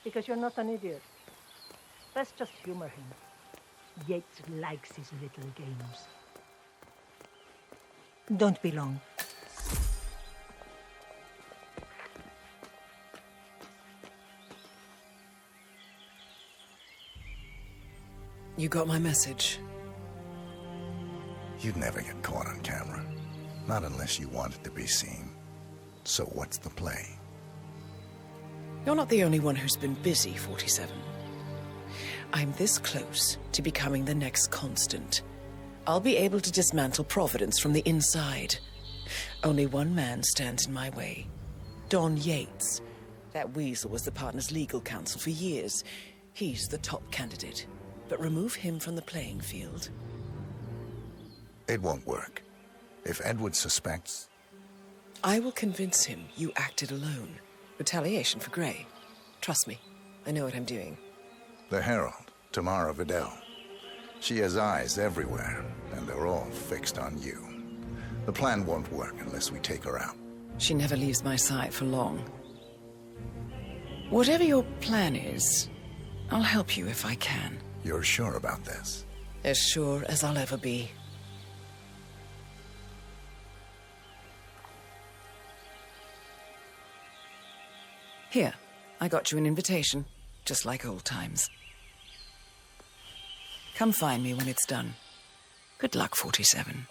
Because you're not an idiot. Let's just humor him. Yates likes his little games. Don't be long. You got my message? You'd never get caught on camera. Not unless you wanted to be seen. So what's the play? You're not the only one who's been busy, 47. I'm this close to becoming the next constant. I'll be able to dismantle Providence from the inside. Only one man stands in my way. Don Yates. That weasel was the partner's legal counsel for years. He's the top candidate. But remove him from the playing field. It won't work. If Edward suspects... I will convince him you acted alone. Retaliation for Gray. Trust me, I know what I'm doing. The Herald, Tamara Vidal. She has eyes everywhere, and they're all fixed on you. The plan won't work unless we take her out. She never leaves my side for long. Whatever your plan is, I'll help you if I can. You're sure about this? As sure as I'll ever be. Here, I got you an invitation, just like old times. Come find me when it's done. Good luck, 47.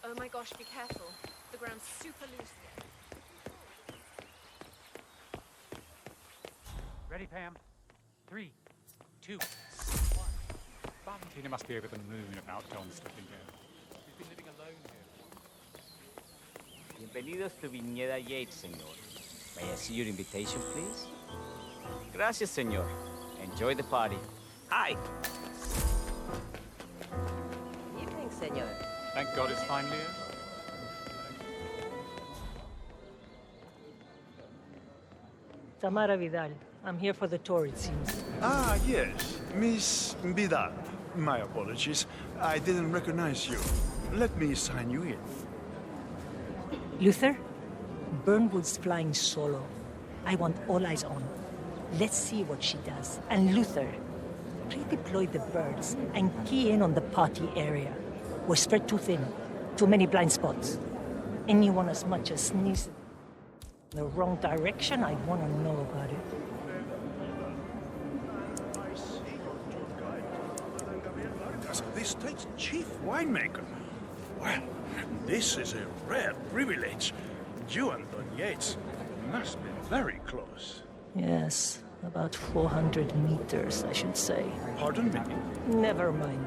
Oh my gosh, be careful. The ground's super loose here. Ready, Pam? 3, 2, 1. Valentina must be over the moon about John slipping in. We've been living alone here. Bienvenidos to Viñeda Yates, señor. May I see your invitation, please? Gracias, señor. Enjoy the party. Hi! Evening, señor. Thank God it's finally over. Tamara Vidal. I'm here for the tour, it seems. Ah, yes. Miss Vidal. My apologies. I didn't recognize you. Let me sign you in. Luther? Burnwood's flying solo. I want all eyes on. Let's see what she does. And Luther, redeploy the birds and key in on the party area. We're spread too thin. Too many blind spots. Anyone as much as sneezes in the wrong direction, I want to know about it. The state's chief winemaker. Well, this is a rare privilege. You and Don Yates must be very close. Yes, about 400 meters, I should say. Pardon me? Never mind.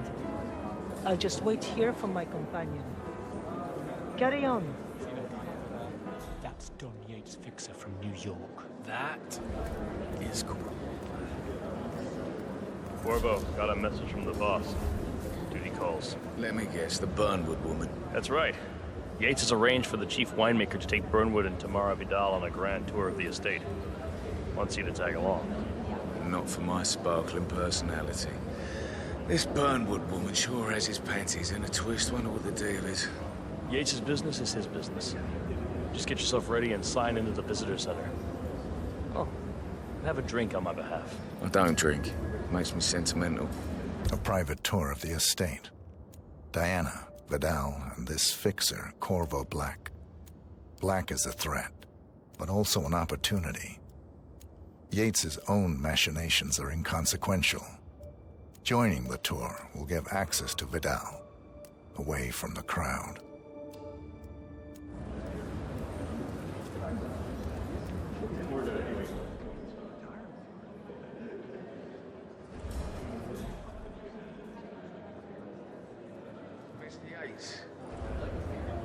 I'll just wait here for my companion. Carry on. That's Don Yates' fixer from New York. That is cool. Corvo, got a message from the boss. Duty calls. Let me guess, the Burnwood woman. That's right. Yates has arranged for the chief winemaker to take Burnwood and Tamara Vidal on a grand tour of the estate. Wants you to tag along. Not for my sparkling personality. This Burnwood woman sure has his panties in a twist. Wonder what the deal is. Yates' business is his business. Just get yourself ready and sign into the visitor center. Oh, have a drink on my behalf. I don't drink. Makes me sentimental. A private tour of the estate. Diana, Vidal, and this fixer, Corvo Black. Black is a threat, but also an opportunity. Yates's own machinations are inconsequential. Joining the tour will give access to Vidal, away from the crowd. Mr. Yates.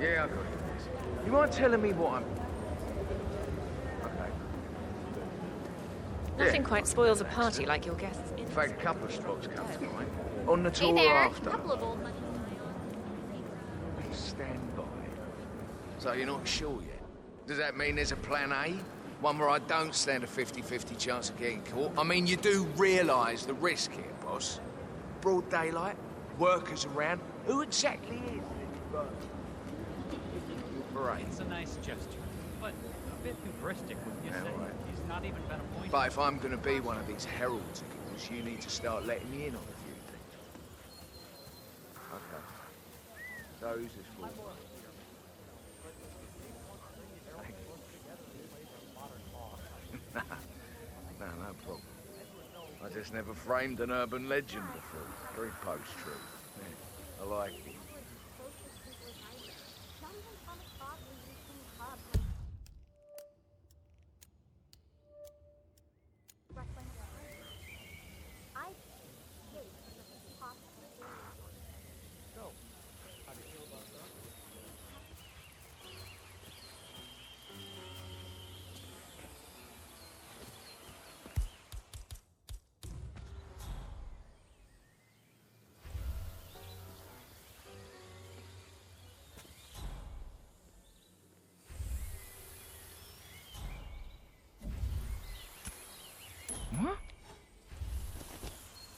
Yeah, I got it. You mind telling me what I'm... Nothing quite spoils a party like your guests. In fact, a couple of spots come to mind. On the Hey tour there, after. couple of old money. Stand by. So you're not sure yet? Does that mean there's a plan A? One where I don't stand a 50-50 chance of getting caught. I mean, you do realise the risk here, boss. Broad daylight, workers around. Who exactly is this parade? It's a nice gesture, but a bit hubristic, wouldn't you say? Right. He's not even been appointed. But if I'm going to be one of these heralds of yours, you need to start letting me in on a few things. Okay. So who's this for? No problem. I just never framed an urban legend before. Very post-true. Yeah, I like it. Huh?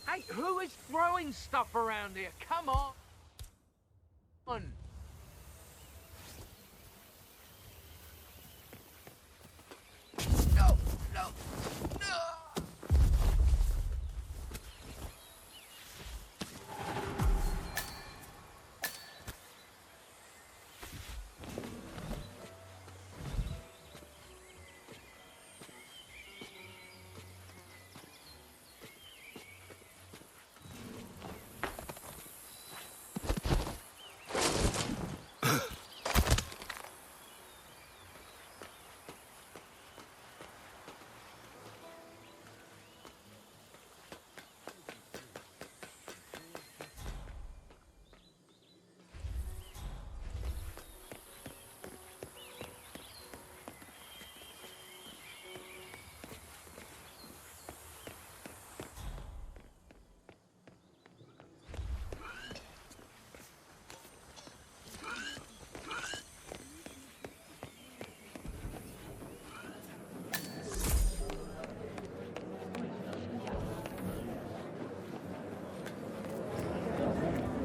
Hey, who is throwing stuff around here? Come on! No! No! No!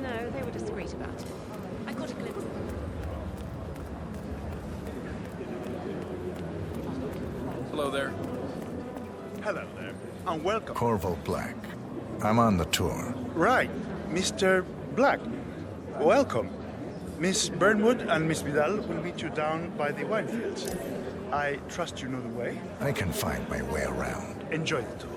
No, they were discreet about it. I got a glimpse of them. Hello there. Hello there, and welcome. Corvo Black. I'm on the tour. Right, Mr. Black. Welcome. Miss Burnwood and Miss Vidal will meet you down by the wine fields. I trust you know the way. I can find my way around. Enjoy the tour.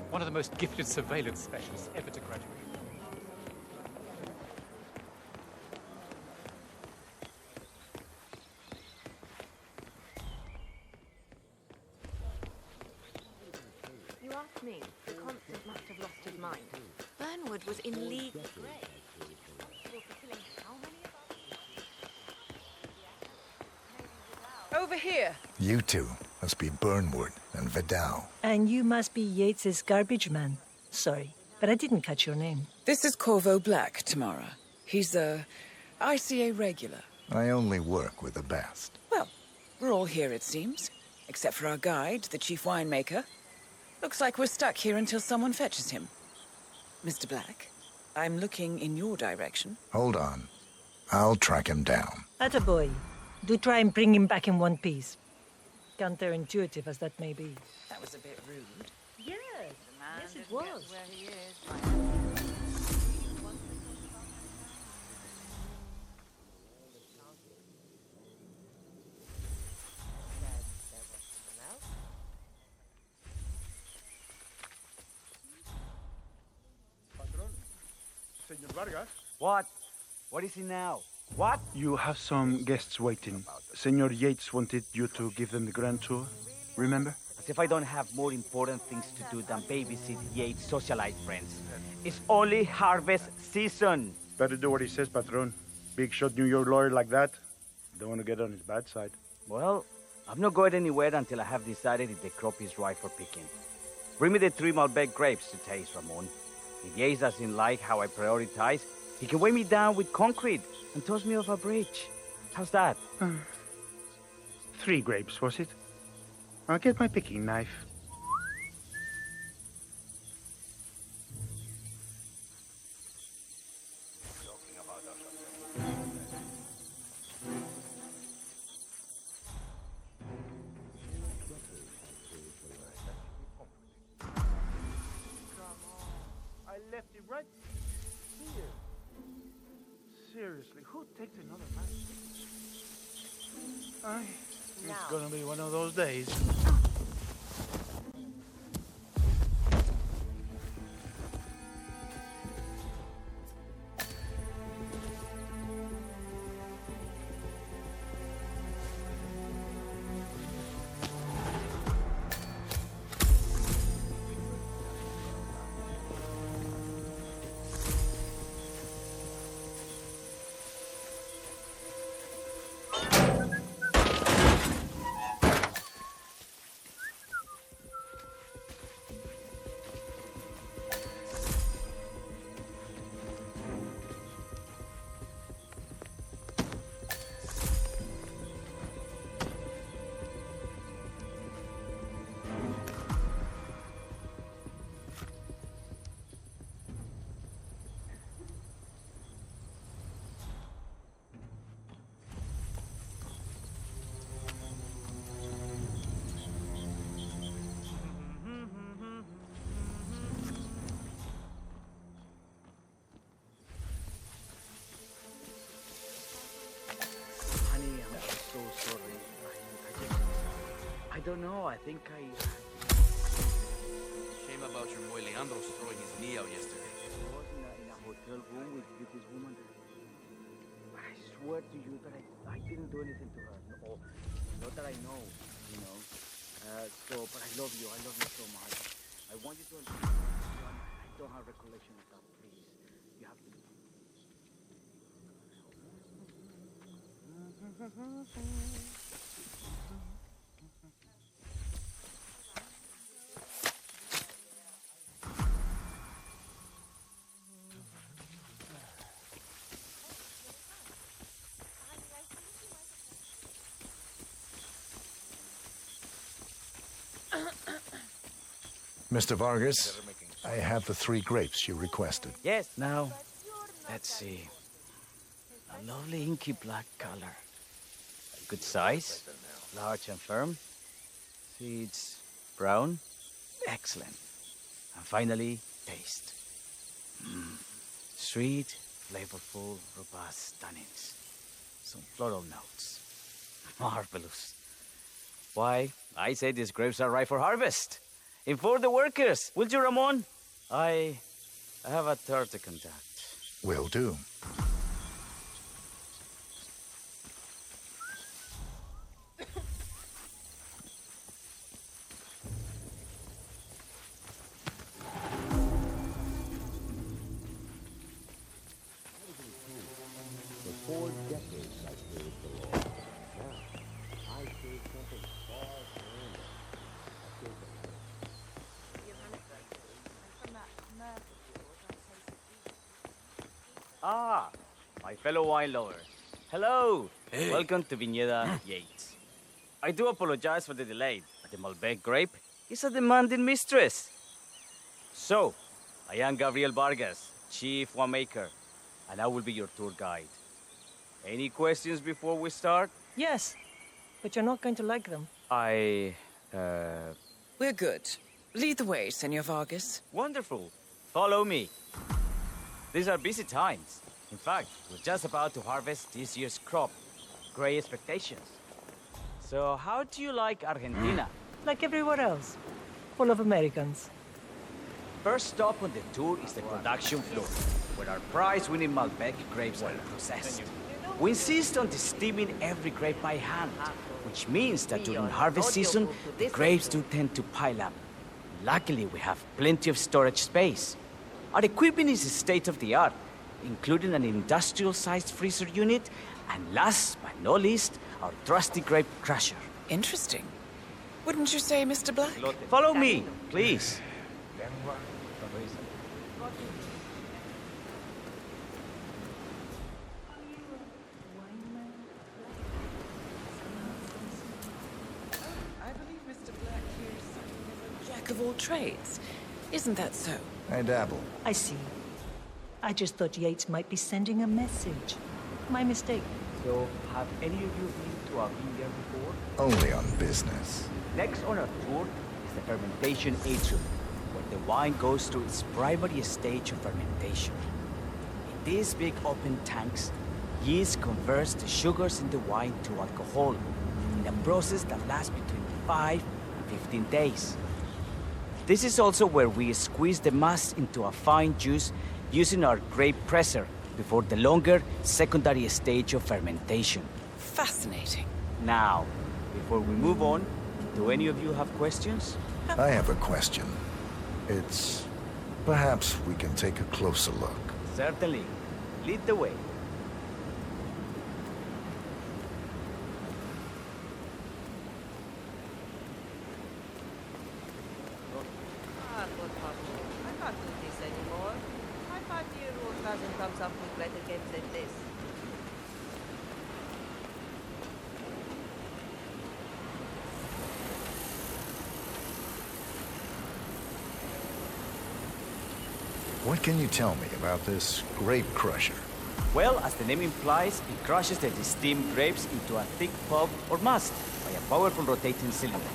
One of the most gifted surveillance specialists ever to graduate. You asked me. The constant must have lost his mind. Burnwood was in league with Grey. Capable for killing how many of us? Over here. You two must be Burnwood and Vidal. And you must be Yates's garbage man. Sorry, but I didn't catch your name. This is Corvo Black, Tamara. He's a ICA regular. I only work with the best. Well, we're all here, it seems. Except for our guide, the chief winemaker. Looks like we're stuck here until someone fetches him. Mr. Black, I'm looking in your direction. Hold on. I'll track him down. Attaboy. Do try and bring him back in one piece. Counterintuitive as that may be. That was a bit rude. Yes, yes it was. Where he is. Senor Vargas? What? What is it now? What? You have some guests waiting. Senor Yates wanted you to give them the grand tour. Remember? as if I don't have more important things to do than babysit Yates' socialite friends. It's only harvest season. Better do what he says, Patron. Big shot New York lawyer like that. Don't want to get on his bad side. Well, I'm not going anywhere until I have decided if the crop is right for picking. Bring me the 3 Malbec grapes to taste, Ramon. If Yates doesn't like how I prioritize, he can weigh me down with concrete and toss me off a bridge. How's that? 3 grapes, was it? I'll get my picking knife. I left it right here. Seriously, who takes another man? It's gonna be one of those days. I don't know, I think Shame about your boy Leandro throwing his knee out yesterday. I was in a hotel room with this woman. I swear to you that I didn't do anything to her. No, not that I know, you know. But I love you so much. I want you to understand. I don't have recollection of that, please. You have to... Mr. Vargas, I have the 3 grapes you requested. Yes, now, let's see. A lovely inky black color. A good size, large and firm. Seeds brown, excellent. And finally, taste. Sweet, flavorful, robust tannins. Some floral notes. Marvelous. Why, I say these grapes are ripe for harvest. Inform the workers, will you, Ramon? I have a third to conduct. Will do. Ah, my fellow wine lover. Hello. Hey. Welcome to Viñeda Yates. I do apologize for the delay, but the Malbec grape is a demanding mistress. So, I am Gabriel Vargas, Chief Winemaker, and I will be your tour guide. Any questions before we start? Yes, but you're not going to like them. We're good. Lead the way, Senor Vargas. Wonderful. Follow me. These are busy times. In fact, we're just about to harvest this year's crop. Great expectations. So, how do you like Argentina? Like everywhere else. Full of Americans. First stop on the tour is the production floor, where our prize-winning Malbec grapes are processed. We insist on steaming every grape by hand, which means that during harvest season, the grapes do tend to pile up. Luckily, we have plenty of storage space. Our equipment is state-of-the-art, including an industrial-sized freezer unit, and last but not least, our trusty grape crusher. Interesting. Wouldn't you say, Mr. Black? Follow me, please. I believe Mr. Black here is something of a jack of all trades. Isn't that so? I dabble. I see. I just thought Yates might be sending a message. My mistake. So, have any of you been to a vineyard before? Only on business. Next on our tour is the fermentation atrium, where the wine goes through its primary stage of fermentation. In these big open tanks, yeast converts the sugars in the wine to alcohol, in a process that lasts between 5 and 15 days. This is also where we squeeze the mass into a fine juice using our grape presser before the longer secondary stage of fermentation. Fascinating. Now, before we move on, do any of you have questions? I have a question. It's... perhaps we can take a closer look. Certainly. Lead the way. Good Pablo. I can't do this anymore. My 5-year-old cousin comes up with better games than this. What can you tell me about this grape crusher? Well, as the name implies, it crushes the steamed grapes into a thick pulp or must by a powerful rotating cylinder.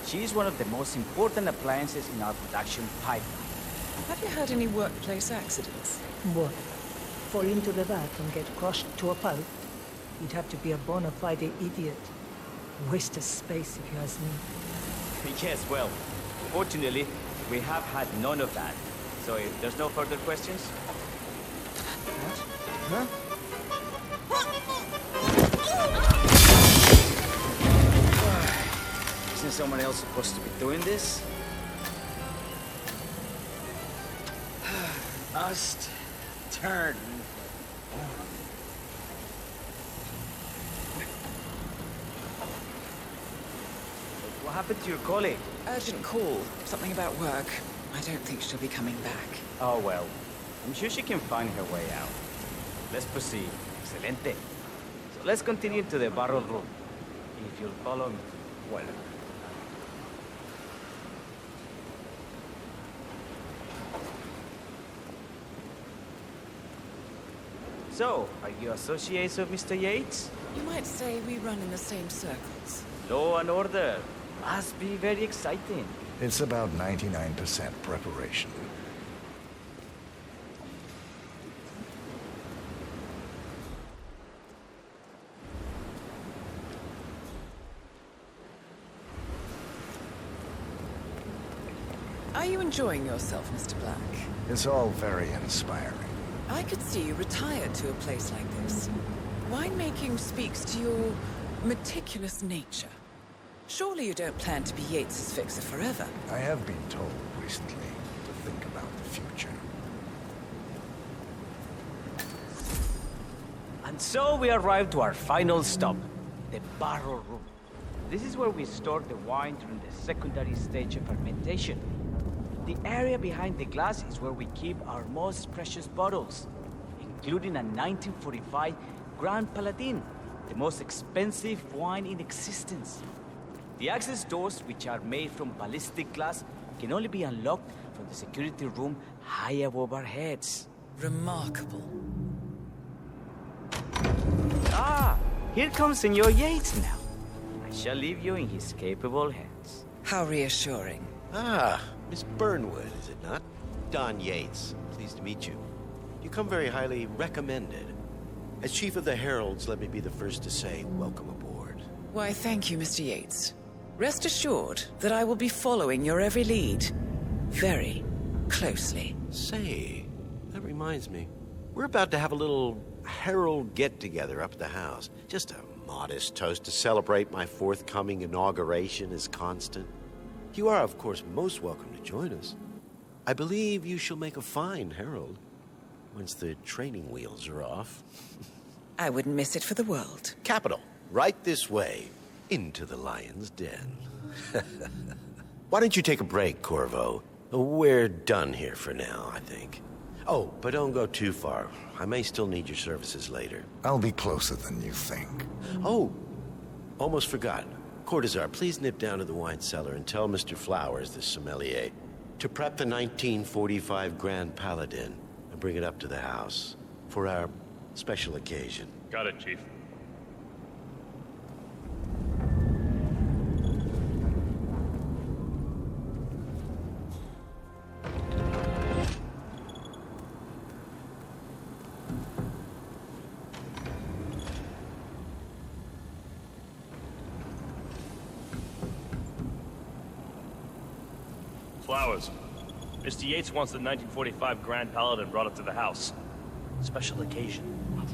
She is one of the most important appliances in our production pipeline. Have you had any workplace accidents? What? Fall into the vat and get crushed to a pulp? You'd have to be a bona fide idiot. Waste of space, if you ask me. Yes, well, fortunately, we have had none of that. So if there's no further questions... Huh? Isn't someone else supposed to be doing this? Must turn. What happened to your colleague? Urgent call. Something about work. I don't think she'll be coming back. Oh, well. I'm sure she can find her way out. Let's proceed. Excelente. So let's continue to the barrel room. If you'll follow me. Well. So, are you associates of Mr. Yates? You might say we run in the same circles. Law and order. Must be very exciting. It's about 99% preparation. Are you enjoying yourself, Mr. Black? It's all very inspiring. I could see you retired to a place like this. Winemaking speaks to your meticulous nature. Surely you don't plan to be Yates's fixer forever. I have been told recently to think about the future. And so we arrived to our final stop, the barrel room. This is where we store the wine during the secondary stage of fermentation. The area behind the glass is where we keep our most precious bottles, including a 1945 Grand Paladin, the most expensive wine in existence. The access doors, which are made from ballistic glass, can only be unlocked from the security room high above our heads. Remarkable. Ah, here comes Senor Yates now. I shall leave you in his capable hands. How reassuring. Ah, Miss Burnwood, is it not? Don Yates, pleased to meet you. You come very highly recommended. As Chief of the Heralds, let me be the first to say welcome aboard. Why, thank you, Mr. Yates. Rest assured that I will be following your every lead. Very closely. Say, that reminds me. We're about to have a little herald get-together up at the house. Just a modest toast to celebrate my forthcoming inauguration as constant. You are, of course, most welcome to join us. I believe you shall make a fine herald once the training wheels are off. I wouldn't miss it for the world. Capital. Right this way, into the lion's den. Why don't you take a break, Corvo? We're done here for now, I think. Oh, but don't go too far. I may still need your services later. I'll be closer than you think. Oh, almost forgot. Cortazar, please nip down to the wine cellar and tell Mr. Flowers, the sommelier, to prep the 1945 Grand Paladin and bring it up to the house for our special occasion. Got it, Chief. Flowers. Mr. Yates wants the 1945 Grand Paladin brought up to the house. Special occasion. What,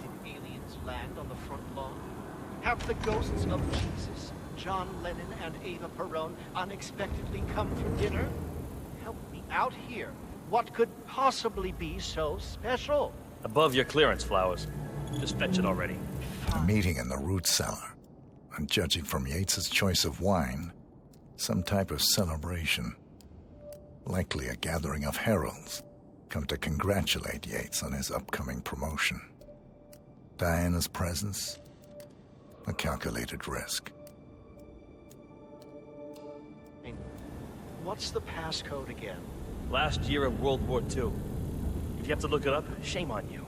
did aliens land on the front lawn? Have the ghosts of Jesus, John Lennon, and Eva Perón unexpectedly come for dinner? Help me out here. What could possibly be so special? Above your clearance, Flowers. Just fetch it already. A meeting in the root cellar. And judging from Yates's choice of wine, some type of celebration. Likely a gathering of heralds come to congratulate Yates on his upcoming promotion. Diana's presence, a calculated risk. What's the passcode again? Last year of World War II. If you have to look it up, shame on you.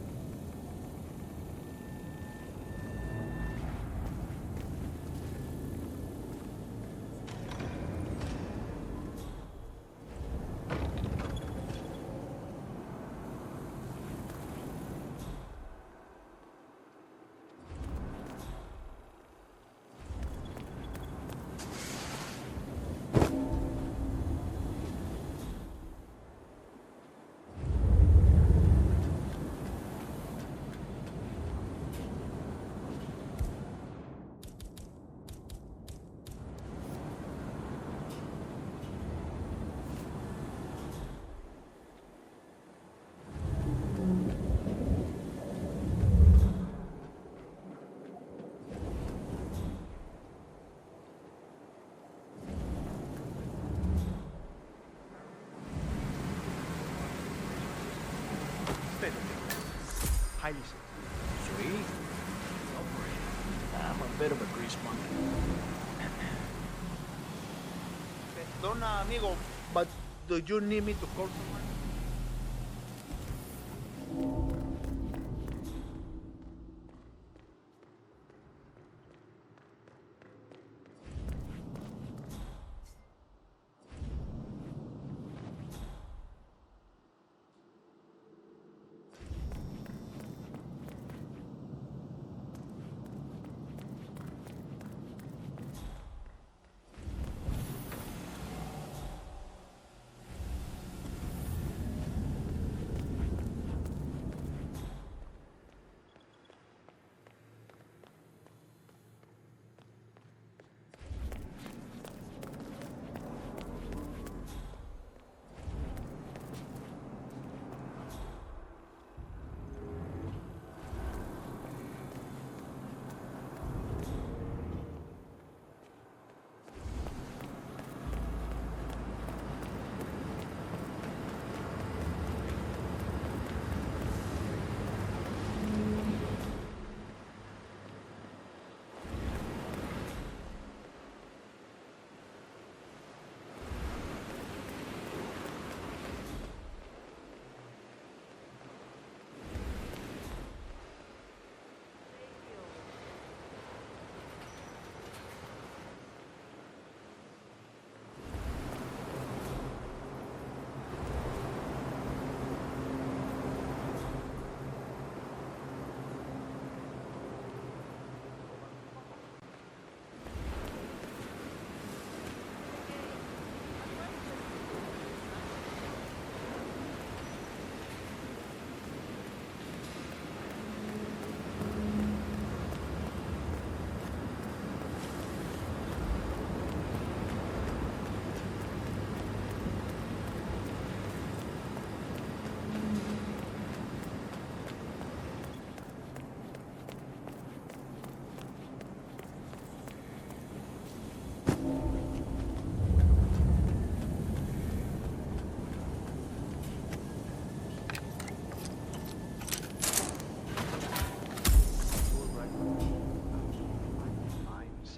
Highly sweet. I'm a bit of a grease monkey. Perdona, amigo, but do you need me to call someone?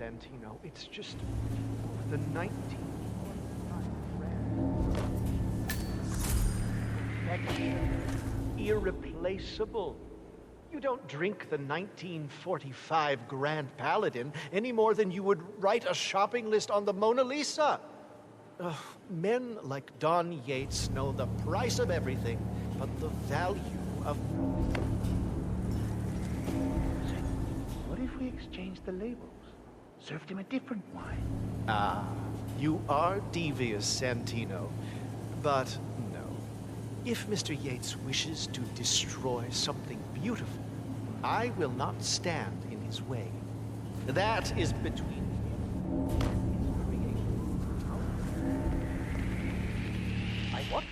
Santino. It's just the 1945 irreplaceable. You don't drink the 1945 Grand Paladin any more than you would write a shopping list on the Mona Lisa. Men like Don Yates know the price of everything, but the value of... What if we exchange the labels? Served him a different wine. Ah, you are devious, Santino. But no. If Mr. Yates wishes to destroy something beautiful, I will not stand in his way. That is between him and his creation. I what?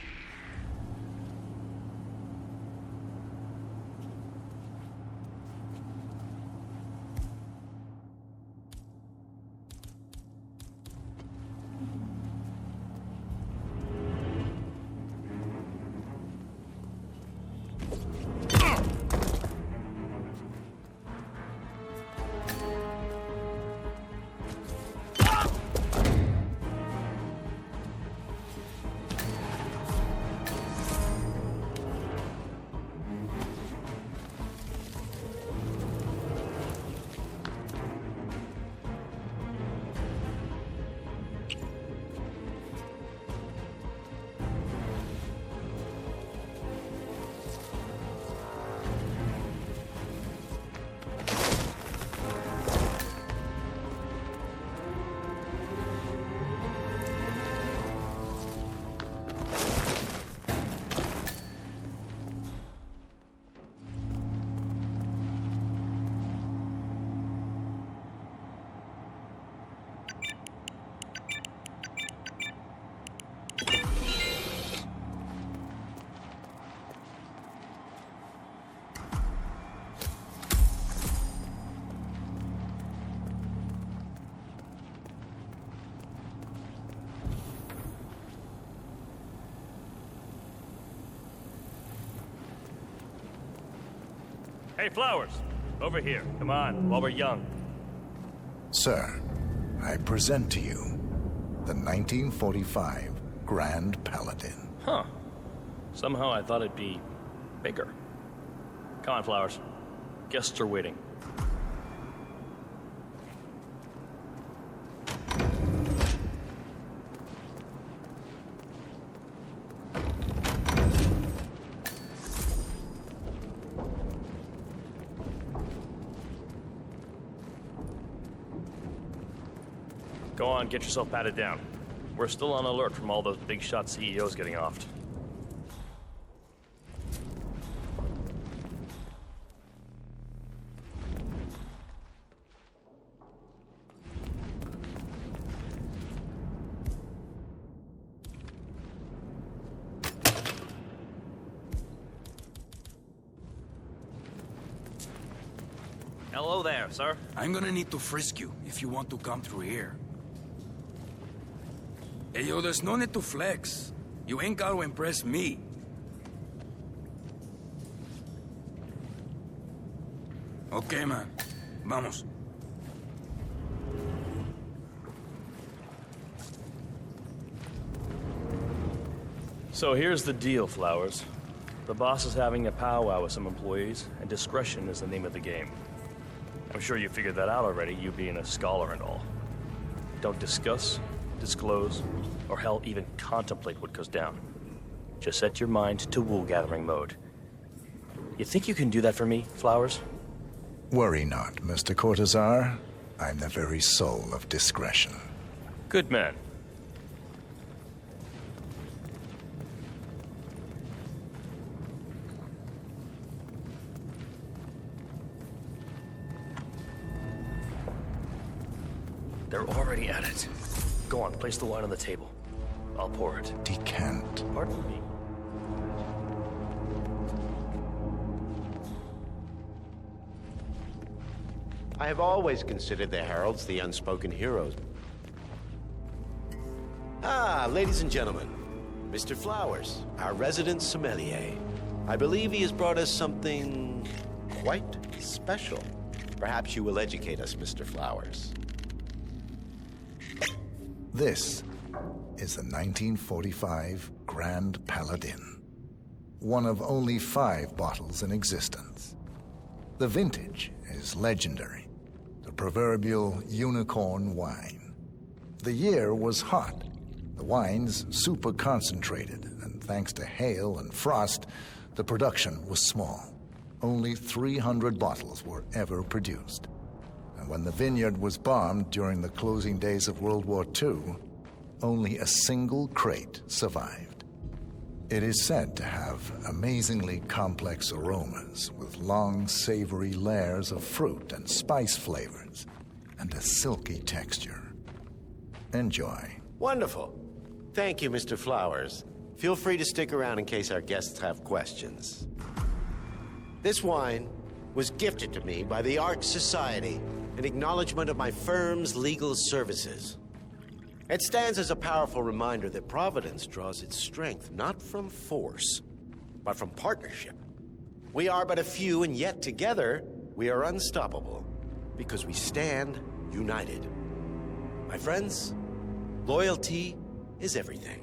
Hey, Flowers! Over here. Come on, while we're young. Sir, I present to you the 1945 Grand Paladin. Huh. Somehow I thought it'd be bigger. Come on, Flowers. Guests are waiting. Go on, get yourself patted down. We're still on alert from all those big shot CEOs getting offed. Hello there, sir. I'm gonna need to frisk you if you want to come through here. Hey, yo, there's no need to flex. You ain't gotta impress me. Okay, man. Vamos. So here's the deal, Flowers. The boss is having a powwow with some employees, and discretion is the name of the game. I'm sure you figured that out already, you being a scholar and all. Don't discuss, disclose, or hell, even contemplate what goes down. Just set your mind to wool-gathering mode. You think you can do that for me, Flowers? Worry not, Mr. Cortazar. I'm the very soul of discretion. Good man. They're already at it. Go on, place the wine on the table. I'll pour it. Decant. Pardon me. I have always considered the heralds the unspoken heroes. Ah, ladies and gentlemen, Mr. Flowers, our resident sommelier. I believe he has brought us something quite special. Perhaps you will educate us, Mr. Flowers. This is the 1945 Grand Paladin, one of only 5 bottles in existence. The vintage is legendary, the proverbial unicorn wine. The year was hot, the wine's super concentrated, and thanks to hail and frost, the production was small. Only 300 bottles were ever produced. And when the vineyard was bombed during the closing days of World War II, only a single crate survived. It is said to have amazingly complex aromas with long, savory layers of fruit and spice flavors, and a silky texture. Enjoy. Wonderful. Thank you, Mr. Flowers. Feel free to stick around in case our guests have questions. This wine was gifted to me by the Arch Society in acknowledgement of my firm's legal services. It stands as a powerful reminder that Providence draws its strength not from force, but from partnership. We are but a few, and yet together we are unstoppable because we stand united. My friends, loyalty is everything,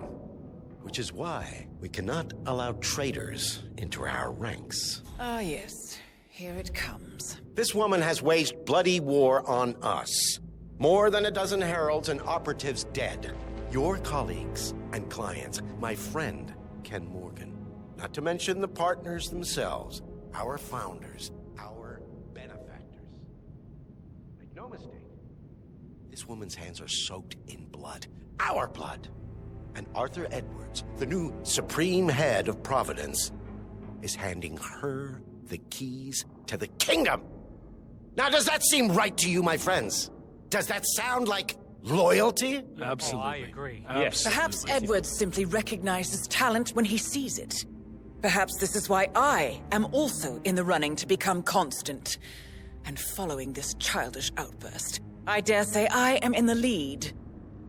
which is why we cannot allow traitors into our ranks. Ah, yes. Here it comes. This woman has waged bloody war on us. More than a dozen heralds and operatives dead. Your colleagues and clients, my friend, Ken Morgan. Not to mention the partners themselves, our founders, our benefactors. Make no mistake, this woman's hands are soaked in blood. Our blood. And Arthur Edwards, the new supreme head of Providence, is handing her the keys to the kingdom. Now, does that seem right to you, my friends? Does that sound like loyalty? Absolutely. Oh, I agree. Yes. Perhaps Edwards simply recognizes talent when he sees it. Perhaps this is why I am also in the running to become constant. And following this childish outburst, I dare say I am in the lead.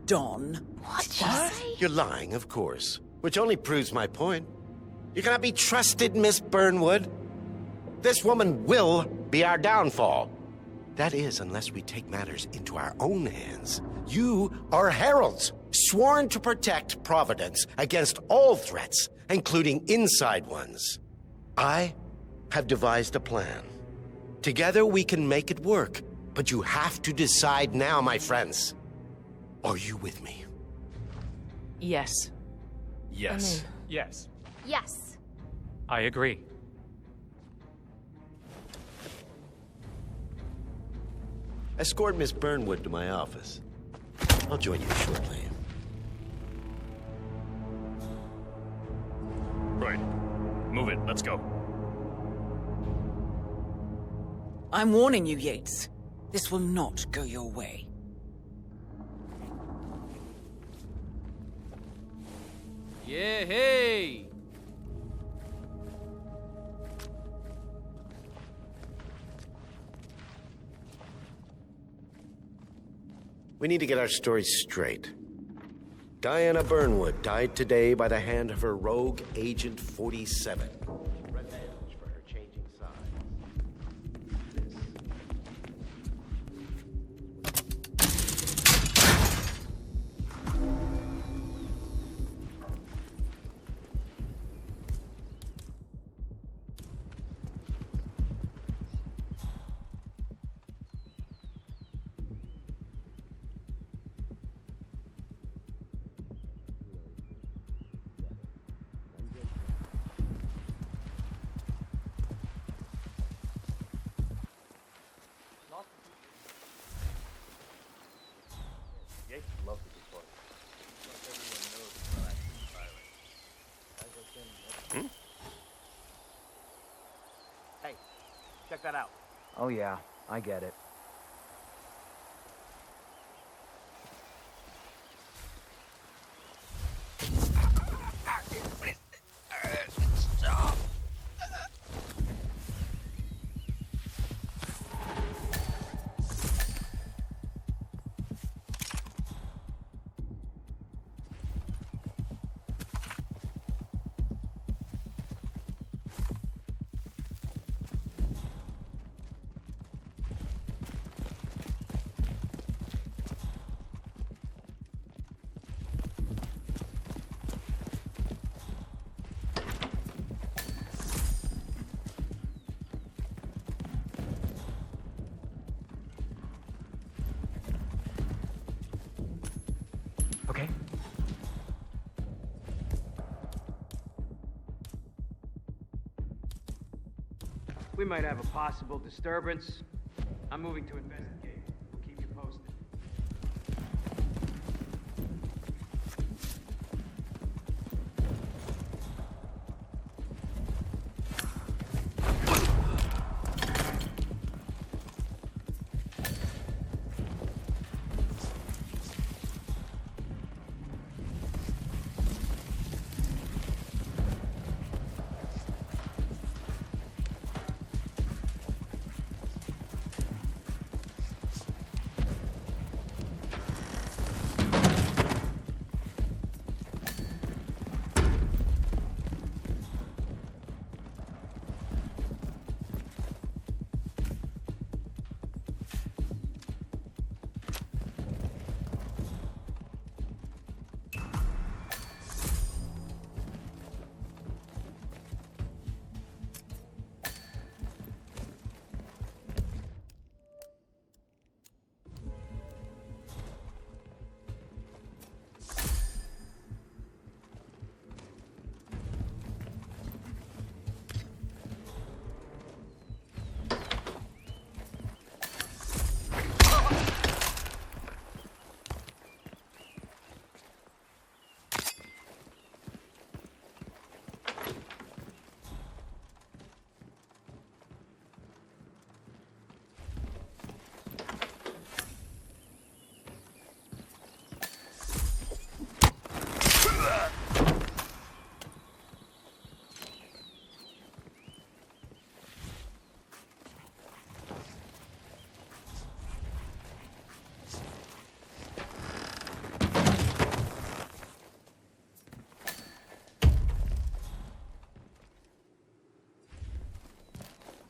Don. What? You're lying, of course. Which only proves my point. You cannot be trusted, Miss Burnwood. This woman will be our downfall. That is, unless we take matters into our own hands. You are heralds, sworn to protect Providence against all threats, including inside ones. I have devised a plan. Together we can make it work, but you have to decide now, my friends. Are you with me? Yes. Yes. Yes. Yes. I agree. Escort Miss Burnwood to my office. I'll join you shortly. Right. Move it. Let's go. I'm warning you, Yates. This will not go your way. Yeah, hey! We need to get our stories straight. Diana Burnwood died today by the hand of her rogue Agent 47. Revenge for her changing Hey, check that out. Oh yeah, I get it. We might have a possible disturbance. I'm moving to investigate. We'll keep you posted.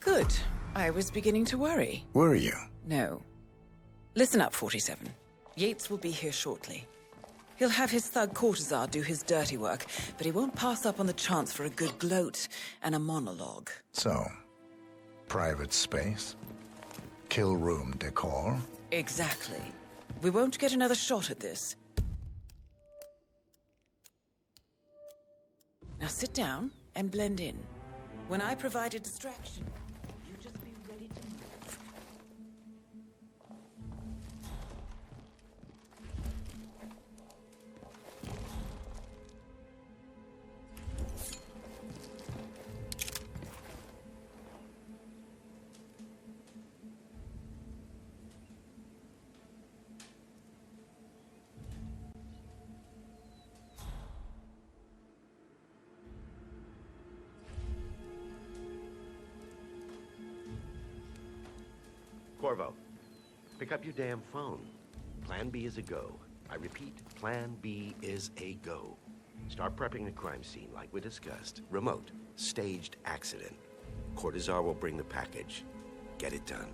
Good. I was beginning to worry. Were you? No. Listen up, 47. Yates will be here shortly. He'll have his thug Cortazar do his dirty work, but he won't pass up on the chance for a good gloat and a monologue. So, private space? Kill room decor? Exactly. We won't get another shot at this. Now sit down and blend in. When I provide a distraction, you just be ready to move. Corvo, pick up your damn phone. Plan B is a go. I repeat, Plan B is a go. Start prepping the crime scene like we discussed. Remote, staged accident. Cortazar will bring the package. Get it done.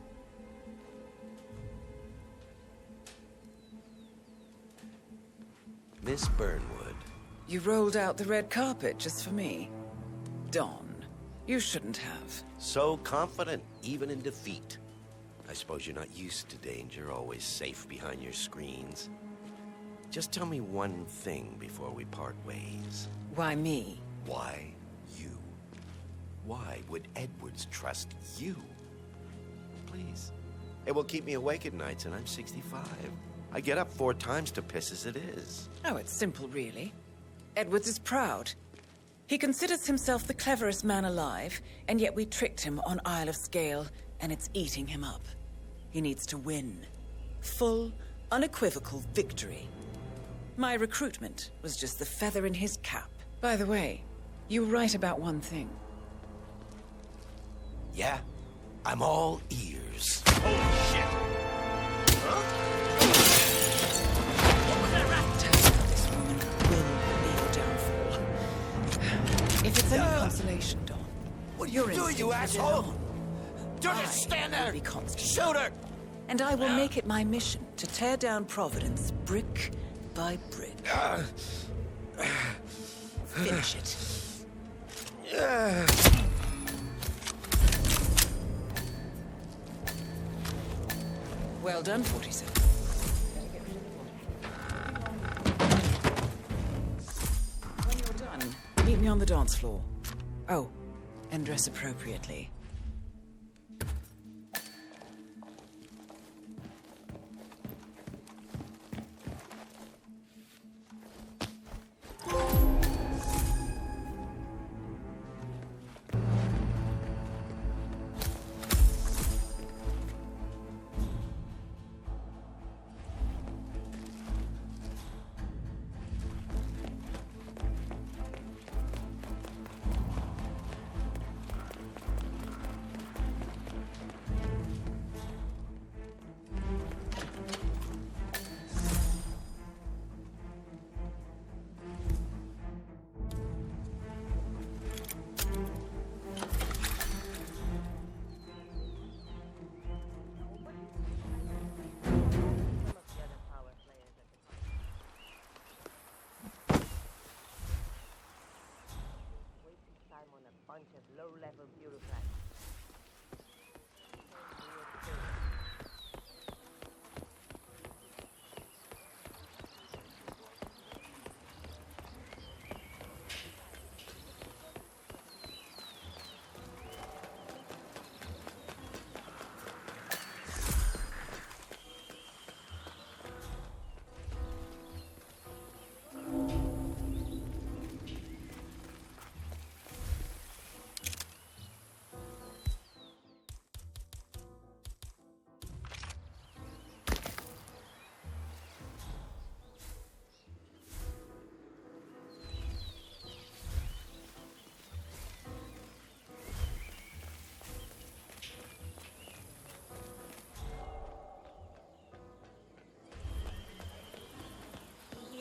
Miss Burnwood. You rolled out the red carpet just for me. Don, you shouldn't have. So confident, even in defeat. I suppose you're not used to danger, always safe behind your screens. Just tell me one thing before we part ways. Why me? Why you? Why would Edwards trust you? Please. It will keep me awake at nights, and I'm 65. I get up 4 times to piss as it is. Oh, it's simple, really. Edwards is proud. He considers himself the cleverest man alive, and yet we tricked him on Isle of Scale, and it's eating him up. He needs to win. Full, unequivocal victory. My recruitment was just the feather in his cap. By the way, you were right about one thing. Yeah? I'm all ears. Holy shit! This woman will be your downfall. If it's any consolation, Don. What are you doing, you asshole? Don't just stand there! Be constant. Shoot her! And I will make it my mission to tear down Providence brick by brick. Finish it. Well done, 47. When you're done, meet me on the dance floor. Oh, and dress appropriately. low-level bureaucrats.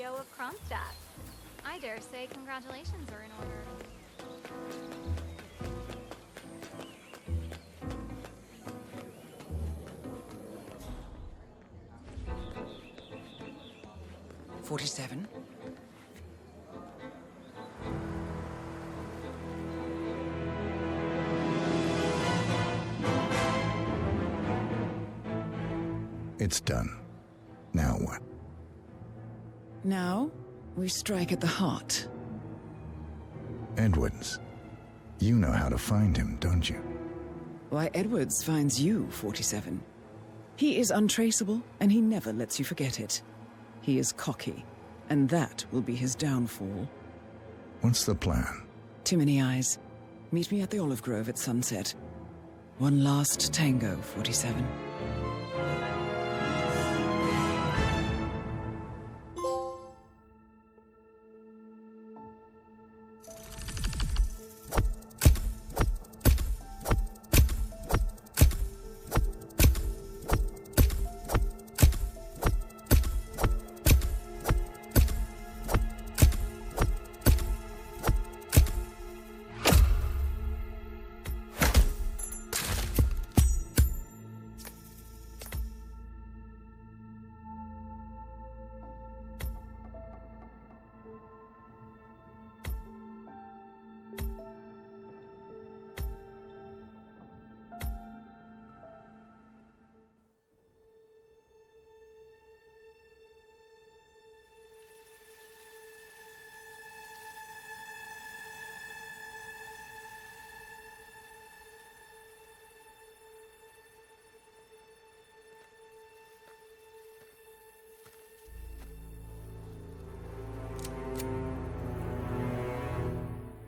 CEO of Kronstadt. I dare say congratulations are in order. 47? It's done. Now what? Now, we strike at the heart. Edwards. You know how to find him, don't you? Why, Edwards finds you, 47. He is untraceable, and he never lets you forget it. He is cocky, and that will be his downfall. What's the plan? Too many eyes. Meet me at the Olive Grove at sunset. One last tango, 47.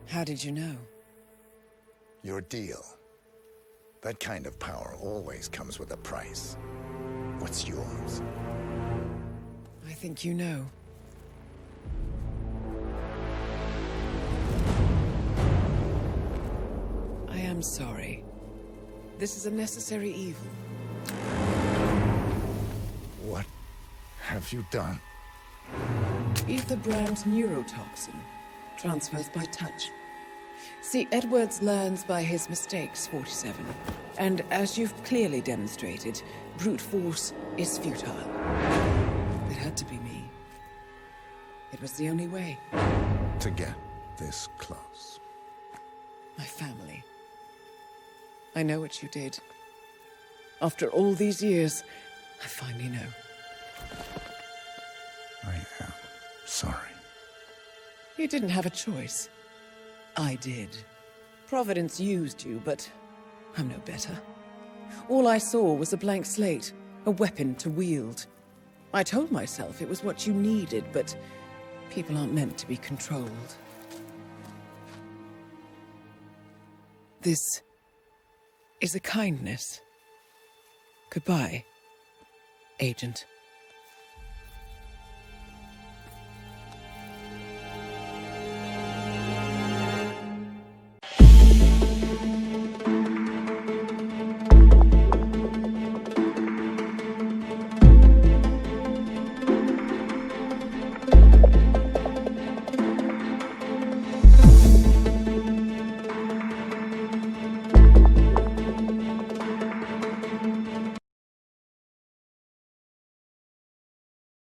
How did you know? Your deal. That kind of power always comes with a price. What's yours? I think you know. I am sorry. This is a necessary evil. What have you done? Ether brand neurotoxin transfers by touch. See, Edwards learns by his mistakes, 47. And as you've clearly demonstrated, brute force is futile. It had to be me. It was the only way. To get this close. My family. I know what you did. After all these years, I finally know. I am sorry. You didn't have a choice. I did. Providence used you, but I'm no better. All I saw was a blank slate, a weapon to wield. I told myself it was what you needed, but people aren't meant to be controlled. This is a kindness. Goodbye, Agent.